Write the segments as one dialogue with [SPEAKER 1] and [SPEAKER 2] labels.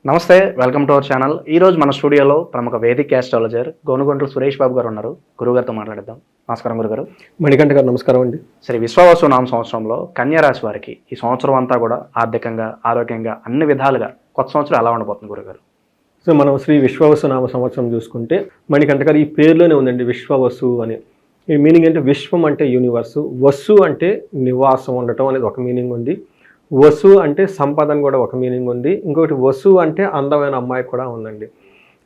[SPEAKER 1] నమస్తే, welcome to our channel. ఈరోజు మన స్టూడియోలో ప్రముఖ వేదిక ఆస్ట్రాలజర్ గోనుగొండ్ల సురేష్ బాబు గారు ఉన్నారు. గురుగారితో మాట్లాడదాం. నమస్కారం గురుగారు.
[SPEAKER 2] మణికంఠ గారు నమస్కారం అండి.
[SPEAKER 1] శ్రీ విశ్వావసు నామ సంవత్సరంలో కన్యా రాశి వారికి ఈ సంవత్సరం అంతా కూడా ఆర్థికంగా, ఆరోగ్యంగా అన్ని విధాలుగా కొత్త సంవత్సరం ఎలా ఉండబోతుంది గురుగారు?
[SPEAKER 2] సో మనం శ్రీ విశ్వావసు నామ సంవత్సరం చూసుకుంటే మణికంఠ గారు ఈ పేరులోనే ఉందండి విశ్వావసు అని. ఈ మీనింగ్ అంటే విశ్వం అంటే యూనివర్సు, వసు అంటే నివాసం ఉండటం అనేది ఒక మీనింగ్ ఉంది. వసు అంటే సంపద అని కూడా ఒక మీనింగ్ ఉంది. ఇంకొకటి వసు అంటే అందమైన అమ్మాయి కూడా ఉందండి.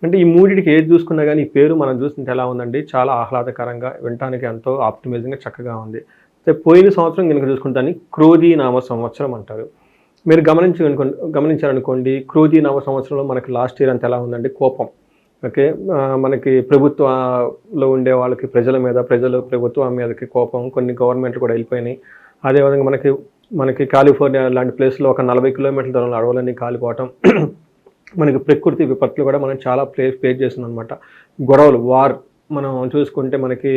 [SPEAKER 2] అంటే ఈ మూడింటికి ఏది చూసుకున్నా కానీ ఈ పేరు మనం చూస్తుంటే ఎలా ఉందండి, చాలా ఆహ్లాదకరంగా, వినటానికి ఎంతో ఆప్టిమైజింగ్గా చక్కగా ఉంది. అయితే పోయిన సంవత్సరం కనుక చూసుకుంటే దాన్ని క్రోధీ నామ సంవత్సరం అంటారు. మీరు గమనించారనుకోండి, క్రోధీ నామ సంవత్సరంలో మనకి లాస్ట్ ఇయర్ అంతా ఎలా ఉందండి, కోపం. ఓకే, మనకి ప్రభుత్వంలో ఉండే వాళ్ళకి ప్రజల మీద, ప్రజలు ప్రభుత్వం మీదకి కోపం, కొన్ని గవర్నమెంట్లు కూడా వెళ్ళిపోయినాయి. అదేవిధంగా మనకి కాలిఫోర్నియా లాంటి ప్లేస్లో ఒక 40 కిలోమీటర్ల దూరంలో అడవులన్నీ కాలిపోవటం, మనకి ప్రకృతి విపత్తులు కూడా మనం చాలా ఫేస్ చేస్తున్నాం అనమాట. గొడవలు, వార్ మనం చూసుకుంటే మనకి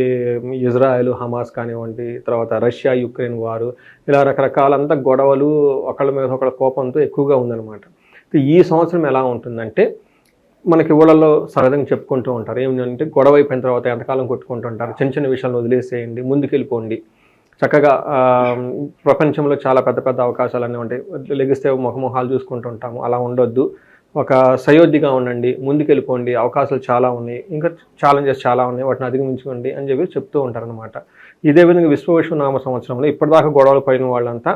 [SPEAKER 2] ఇజ్రాయెల్ హమాస్ కానివ్వండి, తర్వాత రష్యా యుక్రెయిన్ వారు, ఇలా రకరకాలంతా గొడవలు, ఒకళ్ళ మీద ఒకళ్ళ కోపంతో ఎక్కువగా ఉందన్నమాట. ఈ సంవత్సరం ఎలా ఉంటుందంటే మనకి ఊళ్ళల్లో సహజంగా చెప్పుకుంటూ ఉంటారు ఏమిటంటే, గొడవ అయిపోయిన తర్వాత ఎంతకాలం కొట్టుకుంటూ ఉంటారు, చిన్న చిన్న విషయాలను వదిలేసేయండి, ముందుకెళ్ళిపోండి, చక్కగా ప్రపంచంలో చాలా పెద్ద పెద్ద అవకాశాలన్నీ ఉంటాయి, లెగిస్తే మొహమొహాలు చూసుకుంటూ ఉంటాము, అలా ఉండొద్దు, ఒక సయోధ్యగా ఉండండి, ముందుకెళ్ళిపోండి, అవకాశాలు చాలా ఉన్నాయి, ఇంకా ఛాలెంజెస్ చాలా ఉన్నాయి, వాటిని అధిగమించుకోండి అని చెప్పి చెప్తూ ఉంటారనమాట. ఇదే విధంగా విశ్వనామ సంవత్సరంలో ఇప్పటిదాకా గొడవలు పడిన వాళ్ళంతా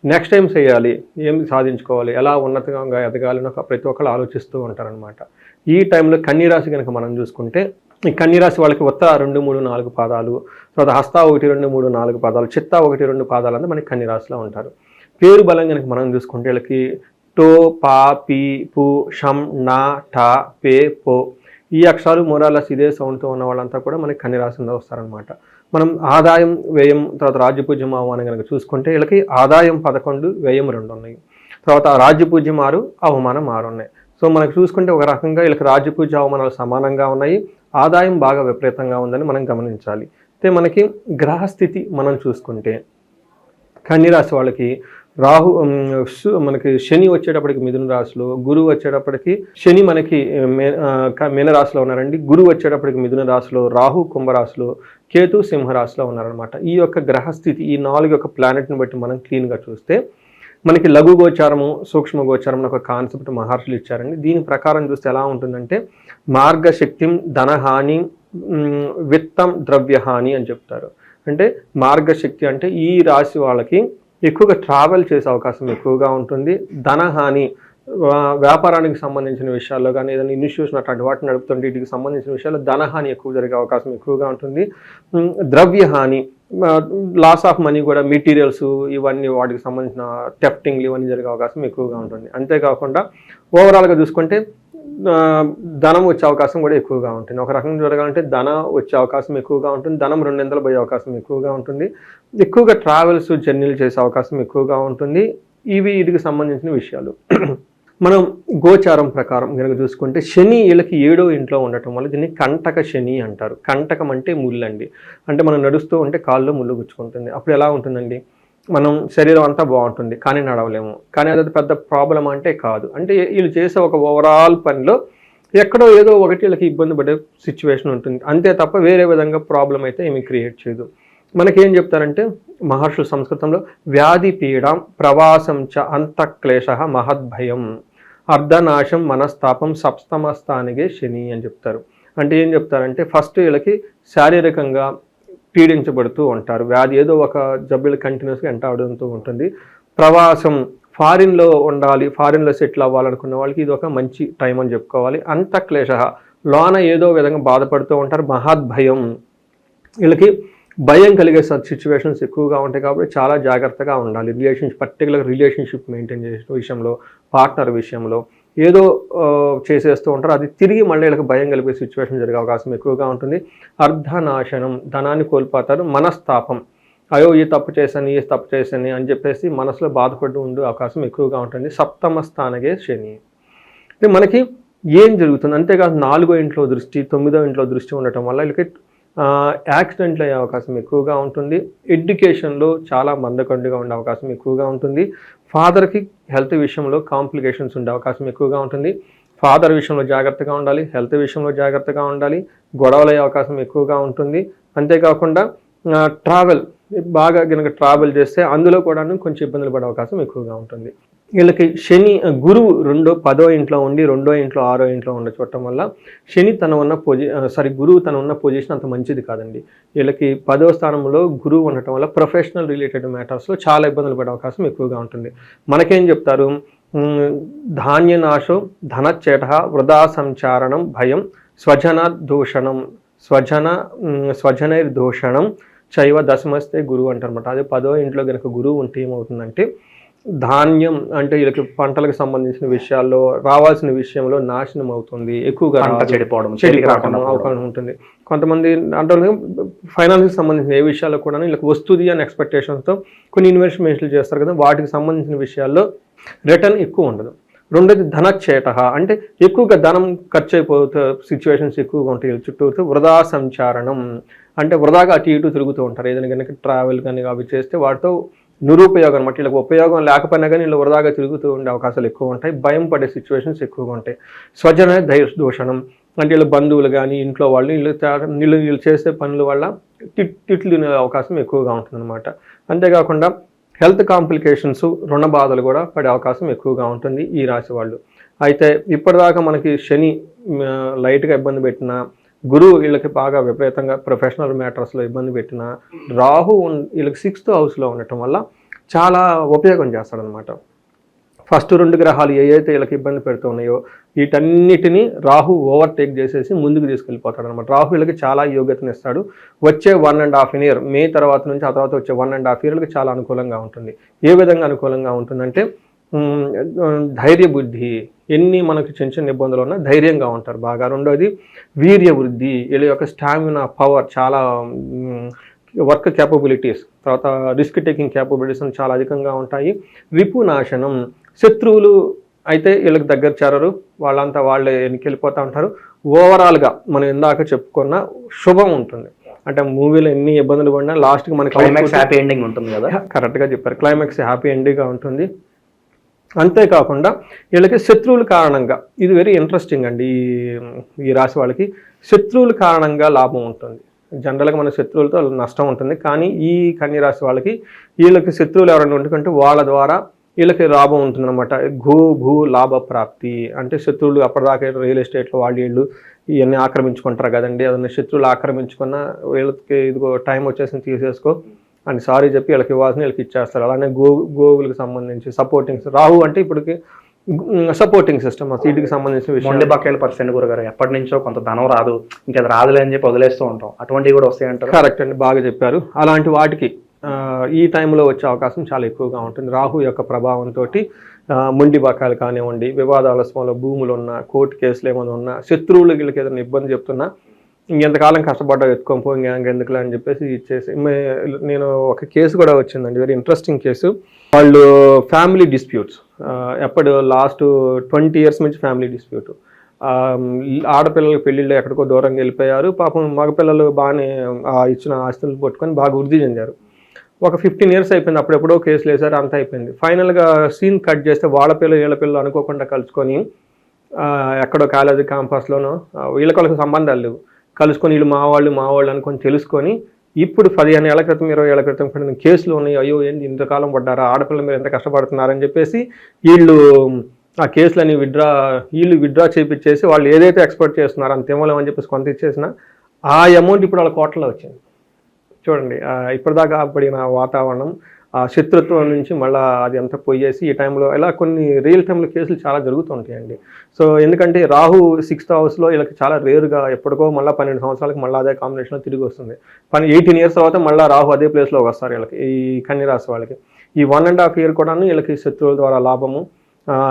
[SPEAKER 2] నెక్స్ట్ టైం చేయాలి, ఏం సాధించుకోవాలి, ఎలా ఉన్నతంగా ఎదగాలని ప్రతి ఒక్కరు ఆలోచిస్తూ ఉంటారనమాట. ఈ టైంలో కన్యరాశి కనుక మనం చూసుకుంటే, ఈ కన్యరాశి వాళ్ళకి ఉత్తర 2, 3, 4 పాదాలు, తర్వాత హస్త 1, 2, 3, 4 పాదాలు, చిత్త 1, 2 పాదాలు అంతా మనకి కన్యరాశిలో ఉంటారు. పేరు బలం కనుక మనం చూసుకుంటే వీళ్ళకి టో, పా, పీ, పు, షం, నా, టా, పే, పో, ఈ అక్షరాలు మోరాలస్ ఇదే సౌండ్తో ఉన్న వాళ్ళంతా కూడా మనకి కన్యరాశిలో వస్తారనమాట. మనం ఆదాయం, వ్యయం, తర్వాత రాజ్యపూజ్యం, అవమానం కనుక చూసుకుంటే వీళ్ళకి ఆదాయం 11, వ్యయం 2 ఉన్నాయి. తర్వాత రాజ్యపూజ్యం 6, అవమానం 6 ఉన్నాయి. సో మనకు చూసుకుంటే ఒక రకంగా వీళ్ళకి రాజ్యపూజ్య అవమానాలు సమానంగా ఉన్నాయి, ఆదాయం బాగా విపరీతంగా ఉందని మనం గమనించాలి. అయితే మనకి గ్రహస్థితి మనం చూసుకుంటే కన్యరాశి వాళ్ళకి మనకి శని వచ్చేటప్పటికి మిథున రాశిలో, గురువు వచ్చేటప్పటికి శని మనకి మీనరాశిలో ఉన్నారండి, గురువు వచ్చేటప్పటికి మిథున రాశిలో, రాహు కుంభరాశిలో, కేతు సింహరాశిలో ఉన్నారనమాట. ఈ యొక్క గ్రహస్థితి, ఈ 4 యొక్క ప్లానెట్ని బట్టి మనం క్లీన్గా చూస్తే మనకి లఘు గోచారము, సూక్ష్మ గోచారం ఒక కాన్సెప్ట్ మహర్షులు ఇచ్చారండి. దీని ప్రకారం చూస్తే ఎలా ఉంటుందంటే, మార్గశక్తిం ధనహాని, విత్తం ద్రవ్యహాని అని చెప్తారు. అంటే మార్గశక్తి అంటే ఈ రాశి వాళ్ళకి ఎక్కువగా ట్రావెల్ చేసే అవకాశం ఎక్కువగా ఉంటుంది, ధనహాని, వ్యాపారానికి సంబంధించిన విషయాల్లో కానీ, ఏదైనా ఇన్స్టిట్యూషన్ అట్లాంటి వాటిని నడుపుతుంటే వీటికి సంబంధించిన విషయాల్లో ధనహాని ఎక్కువ జరిగే అవకాశం ఎక్కువగా ఉంటుంది. ద్రవ్యహాని, లాస్ ఆఫ్ మనీ కూడా, మెటీరియల్స్ ఇవన్నీ వాటికి సంబంధించిన టెఫ్టింగ్లు ఇవన్నీ జరిగే అవకాశం ఎక్కువగా ఉంటుంది. అంతేకాకుండా ఓవరాల్గా చూసుకుంటే ధనం వచ్చే అవకాశం కూడా ఎక్కువగా ఉంటుంది. ఒక రకంగా జరగాలంటే ధనం వచ్చే అవకాశం ఎక్కువగా ఉంటుంది, ధనం 200 పోయే అవకాశం ఎక్కువగా ఉంటుంది, ఎక్కువగా ట్రావెల్స్, జర్నీలు చేసే అవకాశం ఎక్కువగా ఉంటుంది. వీటికి సంబంధించిన విషయాలు. మనం గోచారం ప్రకారం కనుక చూసుకుంటే శని వీళ్ళకి 7వ ఇంట్లో ఉండటం వల్ల దీన్ని కంటక శని అంటారు. కంటకం అంటే ముళ్ళండి, అంటే మనం నడుస్తూ ఉంటే కాల్లో ముళ్ళు గుచ్చుకుంటుంది. అప్పుడు ఎలా ఉంటుందండి, మనం శరీరం అంతా బాగుంటుంది కానీ నడవలేము, కానీ అది పెద్ద ప్రాబ్లం అంటే కాదు. అంటే వీళ్ళు చేసే ఒక ఓవరాల్ పనిలో ఎక్కడో ఏదో ఒకటి వీళ్ళకి ఇబ్బంది పడే సిచ్యువేషన్ ఉంటుంది, అంతే తప్ప వేరే విధంగా ప్రాబ్లం అయితే ఏమీ క్రియేట్ చేయదు. మనకేం చెప్తారంటే మహర్షులు సంస్కృతంలో వ్యాధి పీడాం ప్రవాసం చ అంతఃక్లేశ మహద్భయం అర్ధనాశం మనస్తాపం సప్తమస్థానికే శని అని చెప్తారు. అంటే ఏం చెప్తారంటే ఫస్ట్ వీళ్ళకి శారీరకంగా పీడించబడుతూ ఉంటారు, వ్యాధి ఏదో ఒక జబ్బులు కంటిన్యూస్గా వెంటాడుతూ ఉంటుంది. ప్రవాసం, ఫారిన్లో ఉండాలి, ఫారిన్లో సెటిల్ అవ్వాలనుకున్న వాళ్ళకి ఇది ఒక మంచి టైం అని చెప్పుకోవాలి. అంతఃక్లేశ, లోన ఏదో విధంగా బాధపడుతూ ఉంటారు. మహద్భయం, వీళ్ళకి భయం కలిగే సిచ్యువేషన్స్ ఎక్కువగా ఉంటాయి కాబట్టి చాలా జాగ్రత్తగా ఉండాలి. పర్టికులర్ రిలేషన్షిప్ మెయింటైన్ చేసే విషయంలో, పార్ట్నర్ విషయంలో ఏదో చేసేస్తూ ఉంటారు, అది తిరిగి మళ్ళీ వీళ్ళకి భయం కలిగే సిచ్యువేషన్ జరిగే అవకాశం ఎక్కువగా ఉంటుంది. అర్ధనాశనం, ధనాన్ని కోల్పోతారు. మనస్తాపం, అయ్యో ఈ తప్పు చేశాను అని చెప్పేసి మనసులో బాధపడి ఉండే అవకాశం ఎక్కువగా ఉంటుంది. సప్తమ స్థానగే శని. అంటే మనకి ఏం జరుగుతుంది, అంతేకాదు 4వ ఇంట్లో దృష్టి, 9వ ఇంట్లో దృష్టి ఉండటం వల్ల వీళ్ళకి యాక్సిడెంట్లు అయ్యే అవకాశం ఎక్కువగా ఉంటుంది. ఎడ్యుకేషన్లో చాలా మందకొండిగా ఉండే అవకాశం ఎక్కువగా ఉంటుంది. ఫాదర్కి హెల్త్ విషయంలో కాంప్లికేషన్స్ ఉండే అవకాశం ఎక్కువగా ఉంటుంది. ఫాదర్ విషయంలో జాగ్రత్తగా ఉండాలి, హెల్త్ విషయంలో జాగ్రత్తగా ఉండాలి, గొడవలు అయ్యే అవకాశం ఎక్కువగా ఉంటుంది. అంతేకాకుండా ట్రావెల్ బాగా కనుక ట్రావెల్ చేస్తే అందులో కూడా కొంచెం ఇబ్బందులు పడే అవకాశం ఎక్కువగా ఉంటుంది. వీళ్ళకి శని గురువు 10వ ఇంట్లో ఉండి 2వ ఇంట్లో 6వ ఇంట్లో ఉండ చూడటం వల్ల శని తన ఉన్న గురువు తన ఉన్న పొజిషన్ అంత మంచిది కాదండి. వీళ్ళకి 10వ స్థానంలో గురువు ఉండటం వల్ల ప్రొఫెషనల్ రిలేటెడ్ మ్యాటర్స్లో చాలా ఇబ్బందులు పడే అవకాశం ఎక్కువగా ఉంటుంది. మనకేం చెప్తారు, ధాన్యనాశం ధనచ్చేట వృధా సంచారణం భయం స్వజనైర్దూషణం చైవ దశమస్తే గురువు అంటారనమాట. అదే 10వ ఇంట్లో కనుక గురువు ఉంటే ఏమవుతుందంటే ధాన్యం అంటే వీళ్ళకి పంటలకు సంబంధించిన విషయాల్లో రావాల్సిన విషయంలో నాశనం అవుతుంది, ఎక్కువగా
[SPEAKER 1] చెడిపోవడం
[SPEAKER 2] అవకాశం ఉంటుంది. కొంతమంది అంటే ఫైనాన్స్కి సంబంధించిన ఏ విషయాల్లో కూడా వీళ్ళకి వస్తుంది అని ఎక్స్పెక్టేషన్స్తో కొన్ని ఇన్వెస్ట్మెంట్లు చేస్తారు కదా, వాటికి సంబంధించిన విషయాల్లో రిటర్న్ ఎక్కువ ఉండదు. రెండోది ధనచ్చేట అంటే ఎక్కువగా ధనం ఖర్చు అయిపోతే సిచ్యువేషన్స్ ఎక్కువగా ఉంటాయి చుట్టూతో. వృధా సంచారణం అంటే వృధాగా అటు ఇటు తిరుగుతూ ఉంటారు. ఏదైనా కనుక ట్రావెల్ కానీ అవి చేస్తే వాటితో నిరుపయోగం అనమాట. వీళ్ళకి ఉపయోగం లేకపోయినా కానీ వీళ్ళు వృధాగా తిరుగుతూ ఉండే అవకాశాలు ఎక్కువ ఉంటాయి. భయం పడే సిచ్యువేషన్స్ ఎక్కువగా ఉంటాయి. స్వజన దూషణం అంటే వీళ్ళ బంధువులు కానీ ఇంట్లో వాళ్ళు వీళ్ళు చేసే పనుల వల్ల తిట్లు తినే అవకాశం ఎక్కువగా ఉంటుందన్నమాట. అంతేకాకుండా హెల్త్ కాంప్లికేషన్స్ రుణ బాధలు కూడా పడే అవకాశం ఎక్కువగా ఉంటుంది ఈ రాశి వాళ్ళు. అయితే ఇప్పటిదాకా మనకి శని లైట్గా ఇబ్బంది పెట్టిన, గురువు వీళ్ళకి బాగా విపరీతంగా ప్రొఫెషనల్ మ్యాటర్స్లో ఇబ్బంది పెట్టిన, రాహు వీళ్ళకి 6th హౌస్లో ఉండటం వల్ల చాలా ఉపయోగం చేస్తాడనమాట. ఫస్ట్ 2 గ్రహాలు ఏవైతే వీళ్ళకి ఇబ్బంది పెడుతున్నాయో వీటన్నిటిని రాహు ఓవర్టేక్ చేసేసి ముందుకు తీసుకెళ్ళిపోతాడు అనమాట. రాహు వీళ్ళకి చాలా యోగ్యతను ఇస్తాడు. వచ్చే 1.5 year మే తర్వాత నుంచి ఆ తర్వాత వచ్చే 1.5 yearకి చాలా అనుకూలంగా ఉంటుంది. ఏ విధంగా అనుకూలంగా ఉంటుందంటే ధైర్య బుద్ధి, ఎన్ని మనకు చిన్న చిన్న ఇబ్బందులు ఉన్నా ధైర్యంగా ఉంటారు బాగా. రెండోది వీర్య వృద్ధి, వీళ్ళ యొక్క స్టామినా పవర్ చాలా, వర్క్ క్యాపబిలిటీస్, తర్వాత రిస్క్ టేకింగ్ క్యాపబిలిటీస్ చాలా అధికంగా ఉంటాయి. రిపునాశనం, శత్రువులు అయితే వీళ్ళకి దగ్గర చేరరు, వాళ్ళంతా వాళ్ళే ఎన్నికెళ్ళిపోతూ ఉంటారు. ఓవరాల్గా మనం ఇందాక చెప్పుకున్న శుభం ఉంటుంది. అంటే మూవీలో ఎన్ని ఇబ్బందులు పడినా లాస్ట్కి మనకి
[SPEAKER 1] క్లైమాక్స్ హ్యాపీ ఎండింగ్ ఉంటుంది కదా,
[SPEAKER 2] కరెక్ట్గా చెప్పారు. క్లైమాక్స్ హ్యాపీ ఎండింగ్గా ఉంటుంది. అంతేకాకుండా వీళ్ళకి శత్రువుల కారణంగా, ఇది వెరీ ఇంట్రెస్టింగ్ అండి, ఈ రాశి వాళ్ళకి శత్రువుల కారణంగా లాభం ఉంటుంది. జనరల్గా మన శత్రువులతో నష్టం ఉంటుంది, కానీ ఈ కన్య రాశి వాళ్ళకి వీళ్ళకి శత్రువులు ఎవరైనా ఉంటుందంటే వాళ్ళ ద్వారా వీళ్ళకి లాభం ఉంటుందన్నమాట. భూ లాభ ప్రాప్తి అంటే శత్రువులు అప్పటిదాకా రియల్ ఎస్టేట్లో వీళ్ళు ఇవన్నీ ఆక్రమించుకుంటారు కదండి, అదన్నీ శత్రువులు ఆక్రమించుకున్న వీళ్ళకి ఇదిగో టైం వచ్చేసి తీసేసుకో అని సారీ చెప్పి వీళ్ళకి ఇవ్వాల్సిన వీళ్ళకి ఇచ్చేస్తారు. అలానే గోవులకు సంబంధించి సపోర్టింగ్, రాహు అంటే ఇప్పటికి సపోర్టింగ్ సిస్టమ్, వీటికి సంబంధించిన విషయం.
[SPEAKER 1] బకాయిల పర్సెంట్ గురుగారు ఎప్పటి నుంచో కొంత ధనం రాదు, ఇంకా రాదులే అని చెప్పి వదిలేస్తూ ఉంటాం, అటువంటివి కూడా వస్తాయంటారు.
[SPEAKER 2] కరెక్ట్ అండి, బాగా చెప్పారు. అలాంటి వాటికి ఈ టైంలో వచ్చే అవకాశం చాలా ఎక్కువగా ఉంటుంది. రాహు యొక్క ప్రభావంతో మొండి బకాయిలు కానివ్వండి, వివాదాల సమయంలో భూములు ఉన్నా, కోర్టు కేసులు ఏమైనా ఉన్నా, శత్రువులు వీళ్ళకి ఏదైనా ఇబ్బంది చెప్తున్నా ఇంకెంతకాలం కష్టపడ్డా ఎత్తుకొని పోయి ఇంకెందుకులే అని చెప్పేసి ఇచ్చేసి, నేను ఒక కేసు కూడా వచ్చిందండి, వెరీ ఇంట్రెస్టింగ్ కేసు. వాళ్ళు ఫ్యామిలీ డిస్ప్యూట్స్, ఎప్పుడు లాస్ట్ 20 years నుంచి ఫ్యామిలీ డిస్ప్యూట్. ఆడపిల్లల పెళ్ళిళ్ళు ఎక్కడికో దూరంగా వెళ్ళిపోయారు, పాపం మగపిల్లలు బాగానే ఇచ్చిన ఆస్తులు పట్టుకొని బాగా వృద్ధి చెందారు. ఒక 15 years అయిపోయింది, అప్పుడెప్పుడో కేసులు వేశారు, అంతా అయిపోయింది. ఫైనల్గా సీన్ కట్ చేస్తే వాళ్ళ పిల్లలు వీళ్ళ పిల్లలు అనుకోకుండా కలుసుకొని ఎక్కడో కాలేజీ క్యాంపస్లోనో వీళ్ళకి సంబంధాలు లేవు, కలుసుకొని వీళ్ళు మా వాళ్ళు అనుకొని తెలుసుకొని ఇప్పుడు 15 ఏళ్ల క్రితం 20 ఏళ్ల క్రితం పడిన కేసులు ఉన్నాయి. అయ్యో ఏంటి ఇంతకాలం పడ్డారా, ఆడపిల్లల మీద ఎంత కష్టపడుతున్నారని చెప్పేసి వీళ్ళు ఆ కేసులని విత్డ్రా చేయించేసి వాళ్ళు ఏదైతే ఎక్స్పెక్ట్ చేస్తున్నారో అంత ఇవ్వలేమని చెప్పేసి కొంత ఇచ్చేసిన ఆ అమౌంట్ ఇప్పుడు వాళ్ళ కోట్లలో వచ్చింది. చూడండి, ఇప్పటిదాకా పడిన వాతావరణం, ఆ శత్రుత్వం నుంచి మళ్ళీ అది అంతా పోయేసి ఈ టైంలో ఇలా కొన్ని రియల్ టైంలో కేసులు చాలా జరుగుతూ ఉంటాయండి. సో ఎందుకంటే రాహు 6th హౌస్లో వీళ్ళకి చాలా రేరుగా ఎప్పటికో మళ్ళీ 12 సంవత్సరాలకు మళ్ళీ అదే కాంబినేషన్లో తిరిగి వస్తుంది. 18 years తర్వాత మళ్ళీ రాహు అదే ప్లేస్లోకి వస్తారు వీళ్ళకి, ఈ కన్య రాశి వాళ్ళకి. ఈ 1.5 year కూడా వీళ్ళకి శత్రువుల ద్వారా లాభము.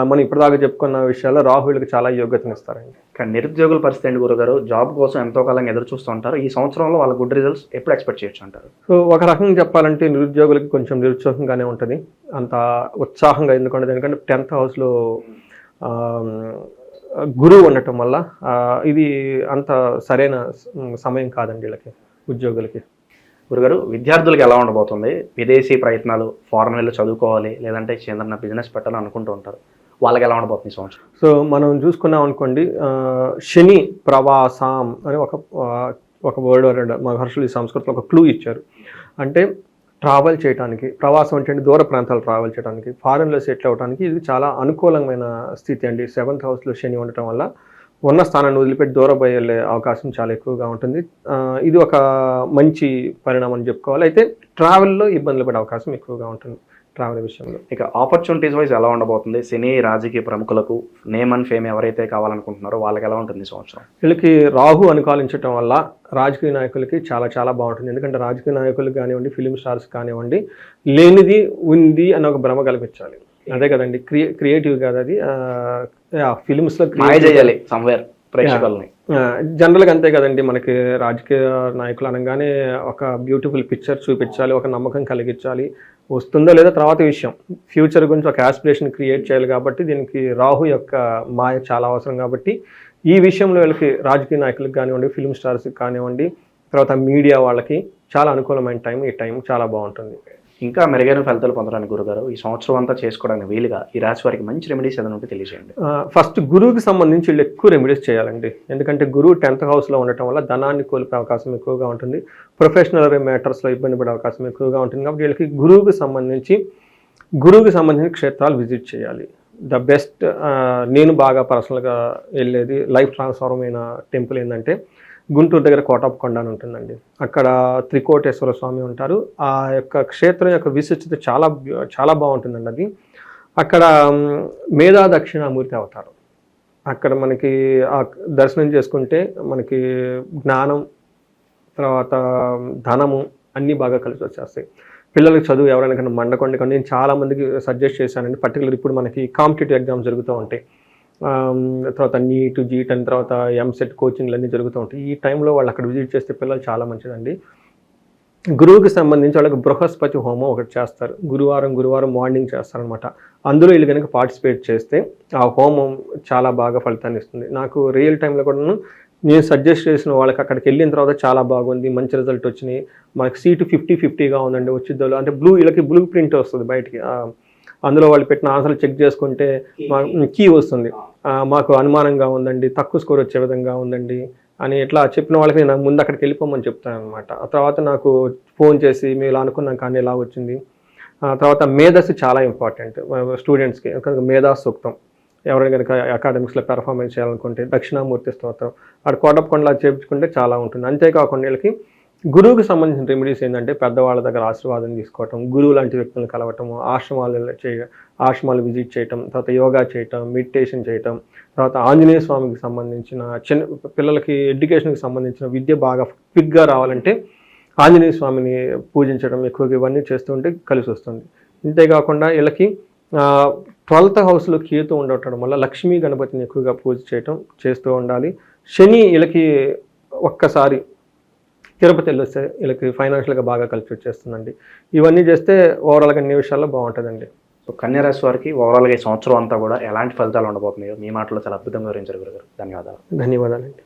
[SPEAKER 2] మనం ఇప్పటిదాకా చెప్పుకున్న విషయాల్లో రాహు వీళ్ళకి చాలా యోగ్యతను ఇస్తారండి.
[SPEAKER 1] కానీ నిరుద్యోగుల పరిస్థితి ఏంటి గురుగారు? జాబ్ కోసం ఎంతో కాలం ఎదురు చూస్తూ ఉంటారు, ఈ సంవత్సరంలో వాళ్ళ గుడ్ రిజల్ట్స్ ఎప్పుడు ఎక్స్పెక్ట్ చేయొచ్చు అంటారు?
[SPEAKER 2] సో ఒక రకంగా చెప్పాలంటే నిరుద్యోగులకి కొంచెం నిరుత్సాహంగానే ఉంటుంది, అంత ఉత్సాహంగా ఎందుకంటే 10th హౌస్లో గురువు ఉండటం వల్ల ఇది అంత సరైన సమయం కాదండి వీళ్ళకి. ఉద్యోగులకి.
[SPEAKER 1] గురుగారు, విద్యార్థులకు ఎలా ఉండబోతుంది? విదేశీ ప్రయత్నాలు, ఫారెన్ వెళ్ళి చదువుకోవాలి, లేదంటే చిన్న బిజినెస్ పెట్టాలని అనుకుంటూ ఉంటారు. వాళ్ళకి ఎలా ఉండబోతుంది ఈ సంవత్సరం?
[SPEAKER 2] సో మనం చూసుకున్నాం అనుకోండి, శని ప్రవాసం అని ఒక వర్డ్ మహర్షులు ఈ సంస్కృతంలో ఒక క్లూ ఇచ్చారు. అంటే ట్రావెల్ చేయడానికి, ప్రవాసం అంటే దూర ప్రాంతాలు ట్రావెల్ చేయడానికి, ఫారెన్లో సెటిల్ అవ్వడానికి ఇది చాలా అనుకూలమైన స్థితి అండి. 7th హౌస్లో శని ఉండటం వల్ల ఉన్న స్థానాన్ని వదిలిపెట్టి దూరం వెళ్ళే అవకాశం చాలా ఎక్కువగా ఉంటుంది. ఇది ఒక మంచి పరిణామం అని చెప్పుకోవాలి. అయితే ట్రావెల్లో ఇబ్బందులు పడే అవకాశం ఎక్కువగా ఉంటుంది ట్రావెల్ విషయంలో.
[SPEAKER 1] ఇక ఆపర్చునిటీస్ వైజ్ ఎలా ఉండబోతుంది? సినీ రాజకీయ ప్రముఖులకు నేమ్ అండ్ ఫేమ్ ఎవరైతే కావాలనుకుంటున్నారో వాళ్ళకి ఎలా ఉంటుంది ఈ సంవత్సరం?
[SPEAKER 2] వీళ్ళకి రాహు అనుకూలించడం వల్ల రాజకీయ నాయకులకి చాలా చాలా బాగుంటుంది. ఎందుకంటే రాజకీయ నాయకులకు కానివ్వండి, ఫిలిం స్టార్స్ కానివ్వండి, లేనిది ఉంది అని ఒక భ్రమ కల్పించాలి. అదే కదండి, క్రియేటివ్ కాదు అది. ఫిలిమ్స్లో
[SPEAKER 1] మాయ చేయాలి సమ్వేర్ ప్రేక్షకుల్ని.
[SPEAKER 2] జనరల్గా అంతే కదండి, మనకి రాజకీయ నాయకులు అనగానే ఒక బ్యూటిఫుల్ పిక్చర్ చూపించాలి, ఒక నమ్మకం కలిగించాలి. వస్తుందో లేదో తర్వాత విషయం, ఫ్యూచర్ గురించి ఒక ఆస్పిరేషన్ క్రియేట్ చేయాలి. కాబట్టి దీనికి రాహు యొక్క మాయ చాలా అవసరం. కాబట్టి ఈ విషయంలో వీళ్ళకి రాజకీయ నాయకులకు కానివ్వండి, ఫిల్మ్ స్టార్స్కి కానివ్వండి, తర్వాత మీడియా వాళ్ళకి చాలా అనుకూలమైన టైం. ఈ టైం చాలా బాగుంటుంది.
[SPEAKER 1] ఇంకా మెరుగైన ఫలితాలు పొందడానికి గురుగారు ఈ సంవత్సరం అంతా చేసుకోవడానికి వీలుగా ఈ రాశి వారికి మంచి రెమెడీస్ ఏదైనా ఉంటే తెలియజేయండి.
[SPEAKER 2] ఫస్ట్ గురువుకి సంబంధించి వీళ్ళు ఎక్కువ రెమెడీస్ చేయాలండి. ఎందుకంటే గురువు 10th హౌస్లో ఉండటం వల్ల ధనాన్ని కోల్పోయే అవకాశం ఎక్కువగా ఉంటుంది. ప్రొఫెషనల్ మ్యాటర్స్లో ఇబ్బంది పడే అవకాశం ఎక్కువగా ఉంటుంది. కాబట్టి వీళ్ళకి గురువుకి సంబంధించిన క్షేత్రాలు విజిట్ చేయాలి. The best. నేను బాగా పర్సనల్గా వెళ్ళేది లైఫ్ ట్రాన్స్ఫార్మ్ అయిన టెంపుల్ ఏంటంటే గుంటూరు దగ్గర కోటప్పకొండ అని ఉంటుందండి. అక్కడ త్రికోటేశ్వర స్వామి ఉంటారు. ఆ యొక్క క్షేత్రం యొక్క విశిష్టత చాలా చాలా బాగుంటుందండి. అది అక్కడ మేధా దక్షిణామూర్తి అవతారం. అక్కడ మనకి ఆ దర్శనం చేసుకుంటే మనకి జ్ఞానం, తర్వాత ధనము అన్నీ బాగా కలిసి వచ్చేస్తాయి. పిల్లలకి చదువు ఎవరైనా కానీ మండకొండ నేను చాలామందికి సజెస్ట్ చేశానండి. పర్టికులర్ ఇప్పుడు మనకి కాంపిటేటివ్ ఎగ్జామ్స్ జరుగుతూ ఉంటాయి. తర్వాత నీట్, జీట్ అని తర్వాత ఎంసెట్ కోచింగ్లు అన్నీ జరుగుతూ ఉంటాయి. ఈ టైంలో వాళ్ళు అక్కడ విజిట్ చేస్తే పిల్లలు చాలా మంచిదండి. గురువుకి సంబంధించి వాళ్ళకి బృహస్పతి హోమం ఒకటి చేస్తారు. గురువారం మార్నింగ్ చేస్తారనమాట. అందులో వీళ్ళు కనుక పార్టిసిపేట్ చేస్తే ఆ హోమం చాలా బాగా ఫలితాన్ని ఇస్తుంది. నాకు రియల్ టైంలో కూడా నేను సజెస్ట్ చేసిన వాళ్ళకి అక్కడికి వెళ్ళిన తర్వాత చాలా బాగుంది, మంచి రిజల్ట్ వచ్చినాయి. మనకి సీటు 50-50గా ఉందండి వచ్చిద్దాలు. అంటే వీళ్ళకి బ్లూ ప్రింట్ వస్తుంది బయటికి. అందులో వాళ్ళు పెట్టిన ఆన్సర్లు చెక్ చేసుకుంటే కీ వస్తుంది. మాకు అనుమానంగా ఉందండి, తక్కువ స్కోర్ వచ్చే విధంగా ఉందండి అని ఇట్లా చెప్పిన వాళ్ళకి నేను ముందు అక్కడికి వెళ్ళిపోమని చెప్తాను అనమాట. ఆ తర్వాత నాకు ఫోన్ చేసి మేము ఇలా అనుకున్నాం కానీ ఇలా వచ్చింది. తర్వాత మేధస్సు చాలా ఇంపార్టెంట్ స్టూడెంట్స్కి. మేధా సూక్తం ఎవరైనా కనుక అకాడమిక్స్లో పెర్ఫార్మెన్స్ చేయాలనుకుంటే దక్షిణామూర్తి స్తోత్రం అక్కడ కోటప్పకొండలా చేయించుకుంటే చాలా ఉంటుంది. అంతేకాకుండా వీళ్ళకి గురువుకి సంబంధించిన రెమెడీస్ ఏంటంటే పెద్దవాళ్ళ దగ్గర ఆశీర్వాదం తీసుకోవటం, గురువు లాంటి వ్యక్తులను కలవటము, ఆశ్రమాలు విజిట్ చేయటం, తర్వాత యోగా చేయటం, మెడిటేషన్ చేయటం, తర్వాత ఆంజనేయ స్వామికి సంబంధించిన చిన్న పిల్లలకి ఎడ్యుకేషన్కి సంబంధించిన విద్య బాగా క్విక్గా రావాలంటే ఆంజనేయ స్వామిని పూజించడం ఎక్కువగా ఇవన్నీ చేస్తుంటే కలిసి వస్తుంది. ఇంతేకాకుండా వీళ్ళకి 12th హౌస్లో కేతు ఉండటం వల్ల లక్ష్మీ గణపతిని ఎక్కువగా పూజ చేస్తూ ఉండాలి. శని వీళ్ళకి ఒక్కసారి తిరుపతి వెళ్ళొస్తే వీళ్ళకి ఫైనాన్షియల్గా బాగా కలిసి వచ్చేస్తుందండి. ఇవన్నీ చేస్తే ఓవరాల్గా అన్ని విషయాల్లో బాగుంటుందండి.
[SPEAKER 1] సో కన్యా రాశి వారికి ఓవరాల్గా ఈ సంవత్సరం అంతా కూడా ఎలాంటి ఫలితాలు ఉండబోతున్నాయో మీ మాటలో చాలా అద్భుతంగా వివరించారు గురుగారు. ధన్యవాదాలు.
[SPEAKER 2] ధన్యవాదాలండి.